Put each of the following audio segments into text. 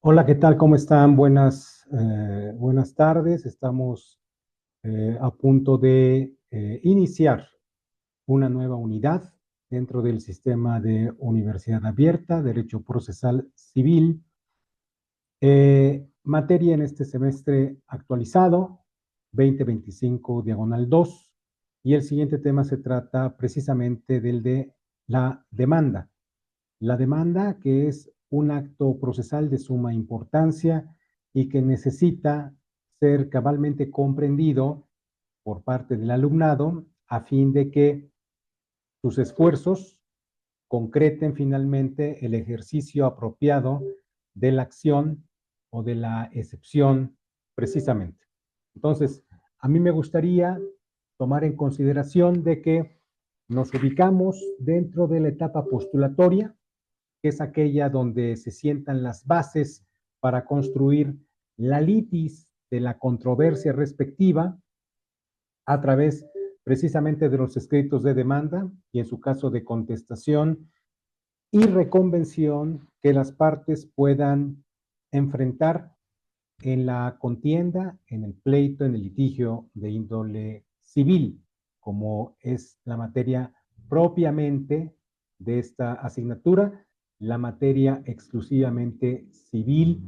Hola, ¿qué tal? ¿Cómo están? Buenas tardes. Estamos a punto de iniciar una nueva unidad dentro del sistema de Universidad Abierta, Derecho Procesal Civil. Materia en este semestre actualizado, 2025 diagonal 2, y el siguiente tema se trata precisamente del de la demanda. La demanda, que es un acto procesal de suma importancia y que necesita ser cabalmente comprendido por parte del alumnado a fin de que sus esfuerzos concreten finalmente el ejercicio apropiado de la acción o de la excepción precisamente. Entonces, a mí me gustaría tomar en consideración de que nos ubicamos dentro de la etapa postulatoria, que es aquella donde se sientan las bases para construir la litis de la controversia respectiva a través precisamente de los escritos de demanda y en su caso de contestación y reconvención que las partes puedan enfrentar en la contienda, en el pleito, en el litigio de índole civil, como es la materia propiamente de esta asignatura, la materia exclusivamente civil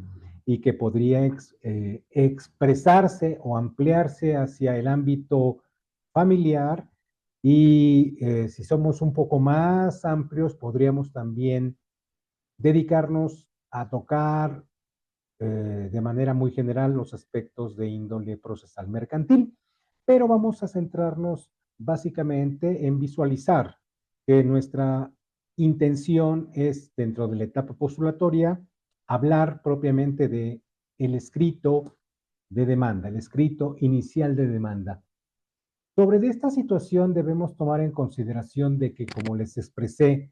y que podría expresarse o ampliarse hacia el ámbito familiar y si somos un poco más amplios, podríamos también dedicarnos a tocar de manera muy general los aspectos de índole procesal mercantil, pero vamos a centrarnos básicamente en visualizar que nuestra intención es, dentro de la etapa postulatoria, hablar propiamente de el escrito de demanda, el escrito inicial de demanda. Sobre esta situación debemos tomar en consideración de que, como les expresé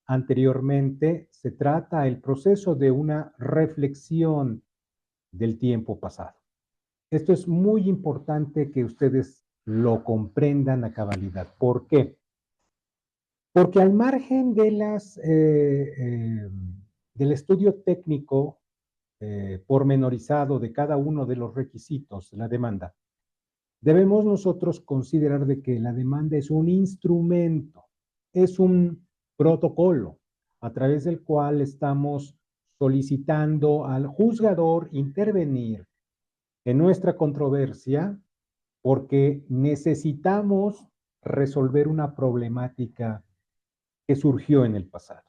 anteriormente, se trata el proceso de una reflexión del tiempo pasado. Esto es muy importante que ustedes lo comprendan a cabalidad. ¿Por qué? Porque al margen de del estudio técnico pormenorizado de cada uno de los requisitos de la demanda, debemos nosotros considerar de que la demanda es un instrumento, es un protocolo a través del cual estamos solicitando al juzgador intervenir en nuestra controversia porque necesitamos resolver una problemática que surgió en el pasado.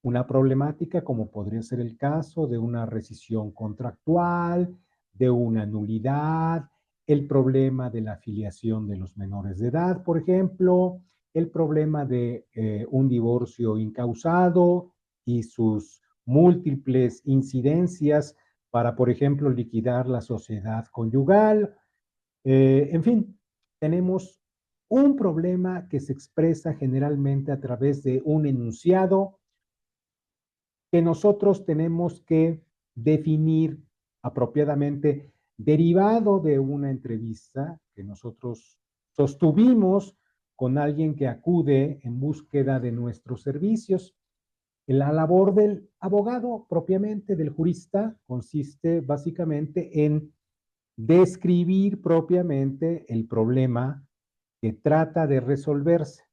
Una problemática como podría ser el caso de una rescisión contractual, de una nulidad, el problema de la afiliación de los menores de edad, por ejemplo, el problema de un divorcio incausado y sus múltiples incidencias para, por ejemplo, liquidar la sociedad conyugal. En fin, tenemos un problema que se expresa generalmente a través de un enunciado que nosotros tenemos que definir apropiadamente derivado de una entrevista que nosotros sostuvimos con alguien que acude en búsqueda de nuestros servicios. La labor del abogado propiamente, del jurista, consiste básicamente en describir propiamente el problema que trata de resolverse.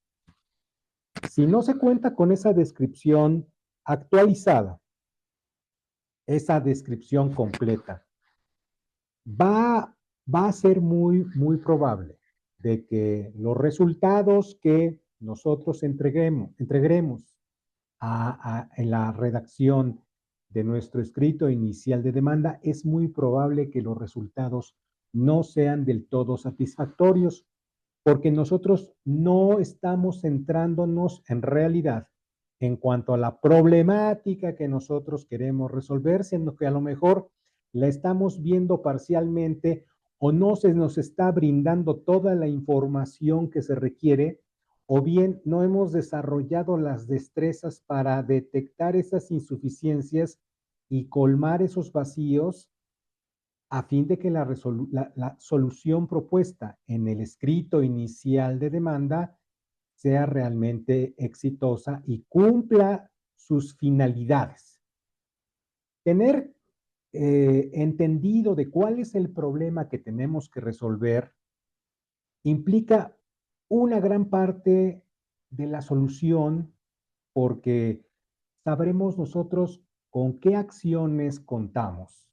Si no se cuenta con esa descripción actualizada, esa descripción completa, va, va a ser muy probable de que los resultados que nosotros entreguemos en la redacción de nuestro escrito inicial de demanda, es muy probable que los resultados no sean del todo satisfactorios, porque nosotros no estamos centrándonos en realidad en cuanto a la problemática que nosotros queremos resolver, sino que a lo mejor la estamos viendo parcialmente o no se nos está brindando toda la información que se requiere, o bien no hemos desarrollado las destrezas para detectar esas insuficiencias y colmar esos vacíos a fin de que la solución propuesta en el escrito inicial de demanda sea realmente exitosa y cumpla sus finalidades. Tener entendido de cuál es el problema que tenemos que resolver, implica una gran parte de la solución, porque sabremos nosotros con qué acciones contamos.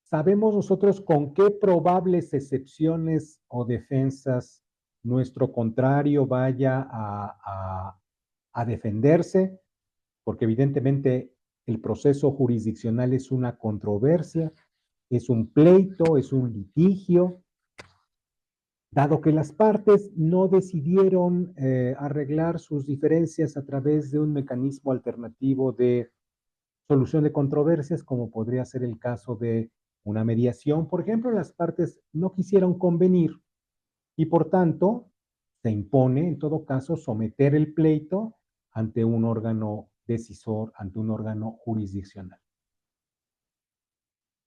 Sabemos nosotros con qué probables excepciones o defensas nuestro contrario vaya a defenderse, porque evidentemente el proceso jurisdiccional es una controversia, es un pleito, es un litigio. Dado que las partes no decidieron arreglar sus diferencias a través de un mecanismo alternativo de solución de controversias, como podría ser el caso de una mediación, por ejemplo, las partes no quisieron convenir y por tanto se impone en todo caso someter el pleito ante un órgano decisor, ante un órgano jurisdiccional.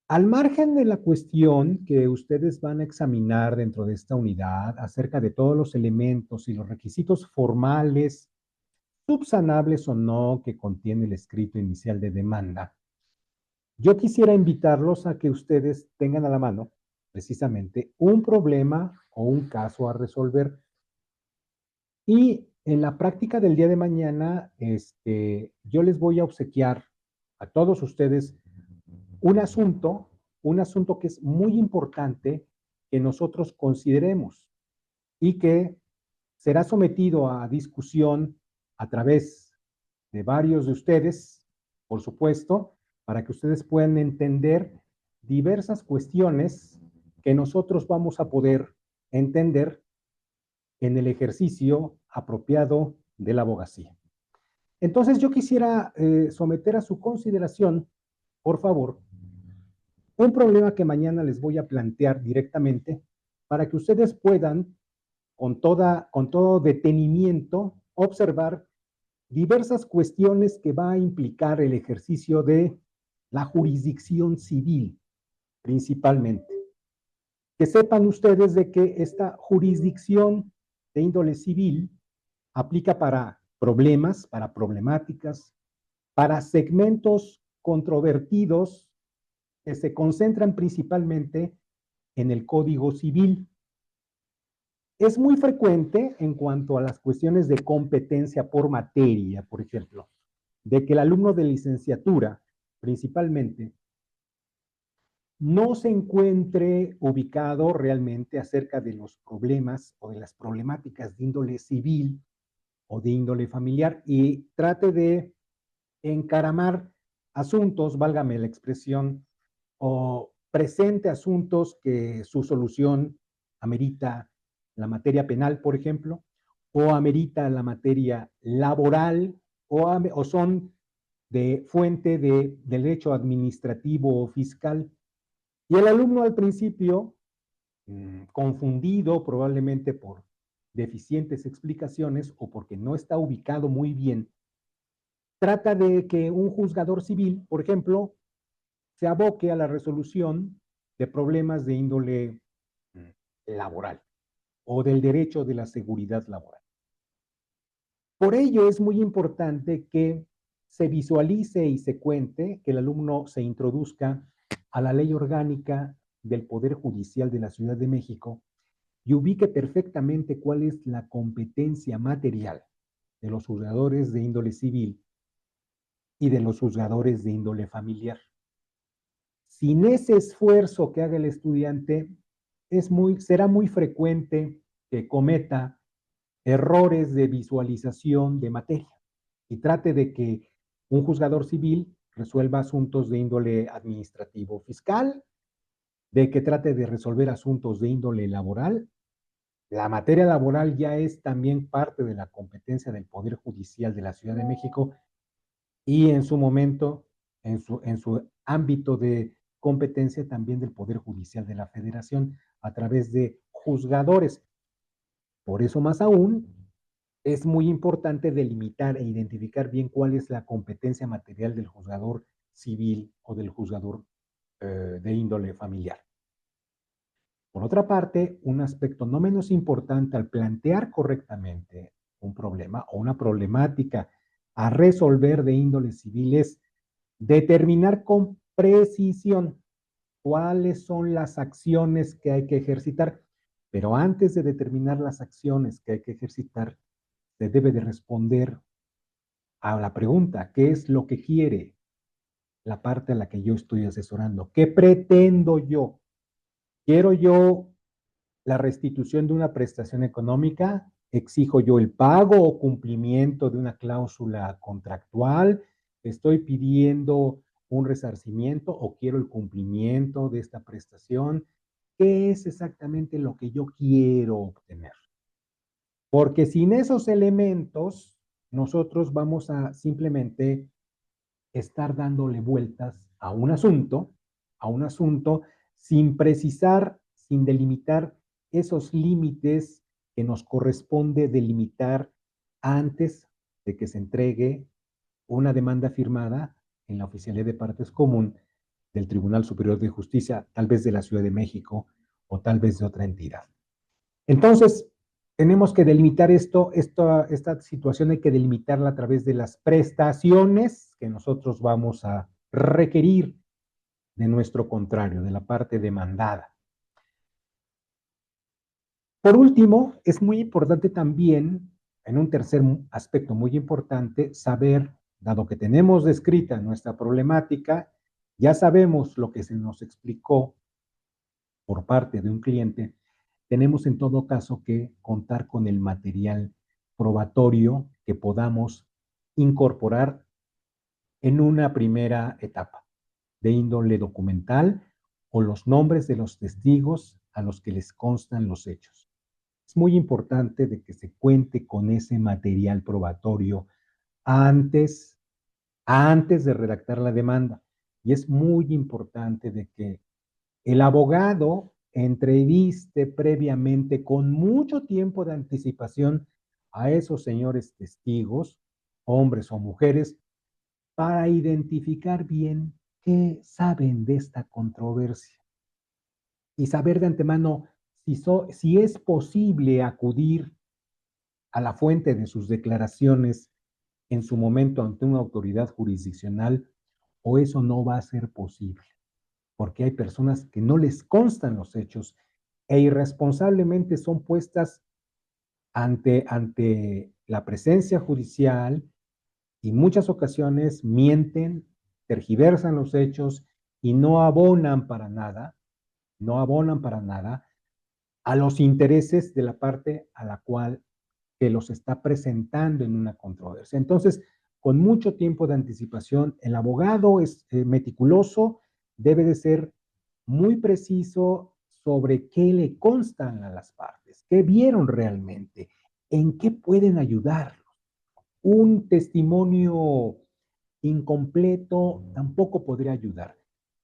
Al margen de la cuestión que ustedes van a examinar dentro de esta unidad acerca de todos los elementos y los requisitos formales, subsanables o no, que contiene el escrito inicial de demanda, yo quisiera invitarlos a que ustedes tengan a la mano precisamente un problema o un caso a resolver. Y en la práctica del día de mañana, yo les voy a obsequiar a todos ustedes un asunto que es muy importante que nosotros consideremos y que será sometido a discusión a través de varios de ustedes, por supuesto, para que ustedes puedan entender diversas cuestiones que nosotros vamos a poder entender en el ejercicio apropiado de la abogacía. Entonces yo quisiera someter a su consideración, por favor, un problema que mañana les voy a plantear directamente para que ustedes puedan, con todo detenimiento, observar diversas cuestiones que va a implicar el ejercicio de la jurisdicción civil, principalmente. Que sepan ustedes de que esta jurisdicción de índole civil aplica para problemas, para problemáticas, para segmentos controvertidos que se concentran principalmente en el Código Civil. Es muy frecuente en cuanto a las cuestiones de competencia por materia, por ejemplo, de que el alumno de licenciatura, principalmente, no se encuentre ubicado realmente acerca de los problemas o de las problemáticas de índole civil o de índole familiar y trate de encaramar asuntos, válgame la expresión, o presente asuntos que su solución amerita la materia penal, por ejemplo, o amerita la materia laboral, o son de fuente de derecho administrativo o fiscal. Y el alumno al principio, confundido probablemente por deficientes explicaciones o porque no está ubicado muy bien, trata de que un juzgador civil, por ejemplo, se aboque a la resolución de problemas de índole laboral o del derecho de la seguridad laboral. Por ello es muy importante que se visualice y se cuente, que el alumno se introduzca a la ley orgánica del Poder Judicial de la Ciudad de México y ubique perfectamente cuál es la competencia material de los juzgadores de índole civil y de los juzgadores de índole familiar. Sin ese esfuerzo que haga el estudiante, será muy frecuente que cometa errores de visualización de materia y trate de que un juzgador civil resuelva asuntos de índole administrativo fiscal, de que trate de resolver asuntos de índole laboral. La materia laboral ya es también parte de la competencia del Poder Judicial de la Ciudad de México y en su momento, en su ámbito de competencia también del Poder Judicial de la Federación a través de juzgadores. Por eso más aún, es muy importante delimitar e identificar bien cuál es la competencia material del juzgador civil o del juzgador de índole familiar. Por otra parte, un aspecto no menos importante al plantear correctamente un problema o una problemática a resolver de índole civil es determinar con precisión. ¿Cuáles son las acciones que hay que ejercitar? Pero antes de determinar las acciones que hay que ejercitar, se debe de responder a la pregunta, ¿qué es lo que quiere la parte a la que yo estoy asesorando? ¿Qué pretendo yo? ¿Quiero yo la restitución de una prestación económica? ¿Exijo yo el pago o cumplimiento de una cláusula contractual? ¿Estoy pidiendo un resarcimiento o quiero el cumplimiento de esta prestación? ¿Qué es exactamente lo que yo quiero obtener? Porque sin esos elementos, nosotros vamos a simplemente estar dándole vueltas a un asunto sin precisar, sin delimitar esos límites que nos corresponde delimitar antes de que se entregue una demanda firmada en la Oficialía de Partes Común del Tribunal Superior de Justicia, tal vez de la Ciudad de México o tal vez de otra entidad. Entonces, tenemos que delimitar esta situación hay que delimitarla a través de las prestaciones que nosotros vamos a requerir de nuestro contrario, de la parte demandada. Por último, es muy importante también, en un tercer aspecto muy importante, saber, dado que tenemos descrita nuestra problemática, ya sabemos lo que se nos explicó por parte de un cliente, tenemos en todo caso que contar con el material probatorio que podamos incorporar en una primera etapa de índole documental o los nombres de los testigos a los que les constan los hechos. Es muy importante de que se cuente con ese material probatorio antes, antes de redactar la demanda. Y es muy importante de que el abogado entreviste previamente con mucho tiempo de anticipación a esos señores testigos, hombres o mujeres, para identificar bien qué saben de esta controversia y saber de antemano si es posible acudir a la fuente de sus declaraciones en su momento ante una autoridad jurisdiccional o eso no va a ser posible, porque hay personas que no les constan los hechos e irresponsablemente son puestas ante la presencia judicial y muchas ocasiones mienten, tergiversan los hechos y no abonan para nada, no abonan para nada a los intereses de la parte a la cual que los está presentando en una controversia. Entonces, con mucho tiempo de anticipación, el abogado es meticuloso, debe de ser muy preciso sobre qué le constan a las partes, qué vieron realmente, en qué pueden ayudar. Un testimonio incompleto tampoco podría ayudar,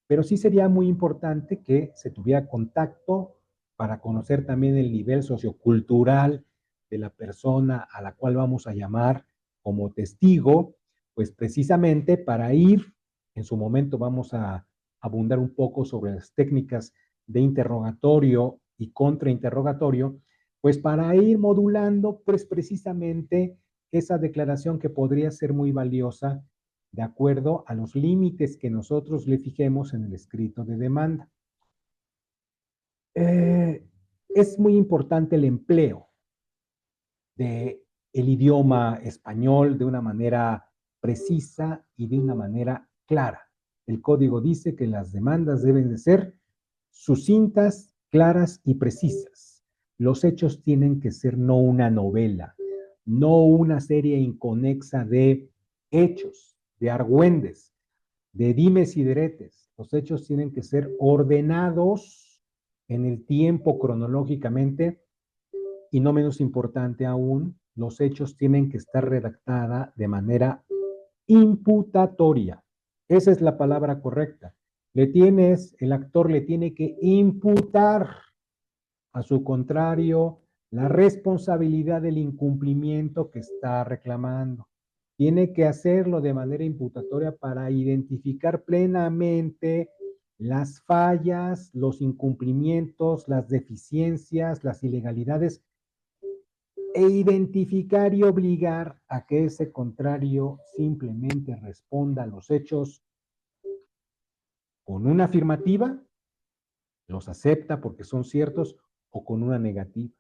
pero sí sería muy importante que se tuviera contacto para conocer también el nivel sociocultural de la persona a la cual vamos a llamar como testigo, pues precisamente para ir, en su momento vamos a abundar un poco sobre las técnicas de interrogatorio y contrainterrogatorio, pues para ir modulando, pues precisamente esa declaración que podría ser muy valiosa de acuerdo a los límites que nosotros le fijemos en el escrito de demanda. Es muy importante el empleo de el idioma español de una manera precisa y de una manera clara. El código dice que las demandas deben de ser sucintas, claras y precisas. Los hechos tienen que ser no una novela, no una serie inconexa de hechos, de argüendes, de dimes y diretes. Los hechos tienen que ser ordenados en el tiempo cronológicamente y no menos importante aún, los hechos tienen que estar redactada de manera imputatoria. Esa es la palabra correcta. El actor le tiene que imputar a su contrario la responsabilidad del incumplimiento que está reclamando. Tiene que hacerlo de manera imputatoria para identificar plenamente las fallas, los incumplimientos, las deficiencias, las ilegalidades e identificar y obligar a que ese contrario simplemente responda a los hechos con una afirmativa, los acepta porque son ciertos, o con una negativa.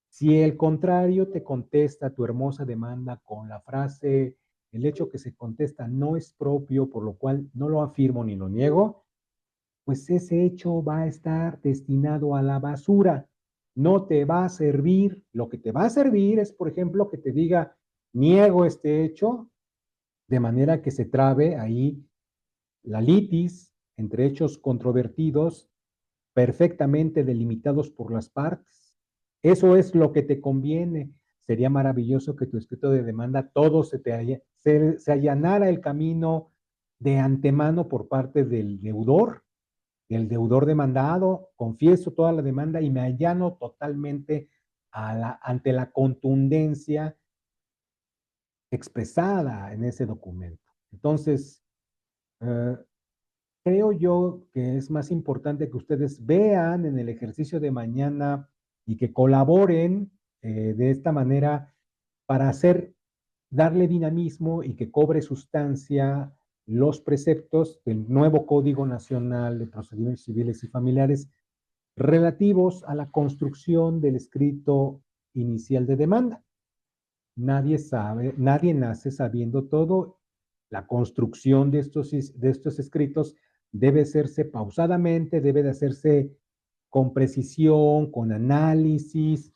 Si el contrario te contesta tu hermosa demanda con la frase, el hecho que se contesta no es propio, por lo cual no lo afirmo ni lo niego, pues ese hecho va a estar destinado a la basura. No te va a servir. Lo que te va a servir es, por ejemplo, que te diga, niego este hecho, de manera que se trabe ahí la litis entre hechos controvertidos perfectamente delimitados por las partes. Eso es lo que te conviene. Sería maravilloso que tu escrito de demanda todo se allanara el camino de antemano por parte del deudor demandado, confieso toda la demanda y me allano totalmente ante la contundencia expresada en ese documento. Entonces, eh, creo yo que es más importante que ustedes vean en el ejercicio de mañana y que colaboren de esta manera para darle dinamismo y que cobre sustancia los preceptos del nuevo Código Nacional de Procedimientos Civiles y Familiares relativos a la construcción del escrito inicial de demanda. Nadie sabe, nadie nace sabiendo todo. La construcción de estos escritos debe hacerse pausadamente, debe de hacerse con precisión, con análisis,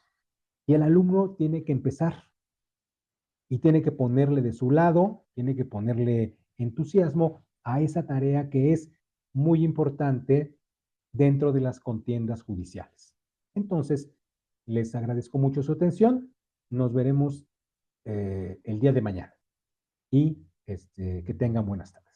y el alumno tiene que empezar y tiene que ponerle de su lado, tiene que ponerle entusiasmo a esa tarea que es muy importante dentro de las contiendas judiciales. Entonces, les agradezco mucho su atención. Nos veremos el día de mañana y que tengan buenas tardes.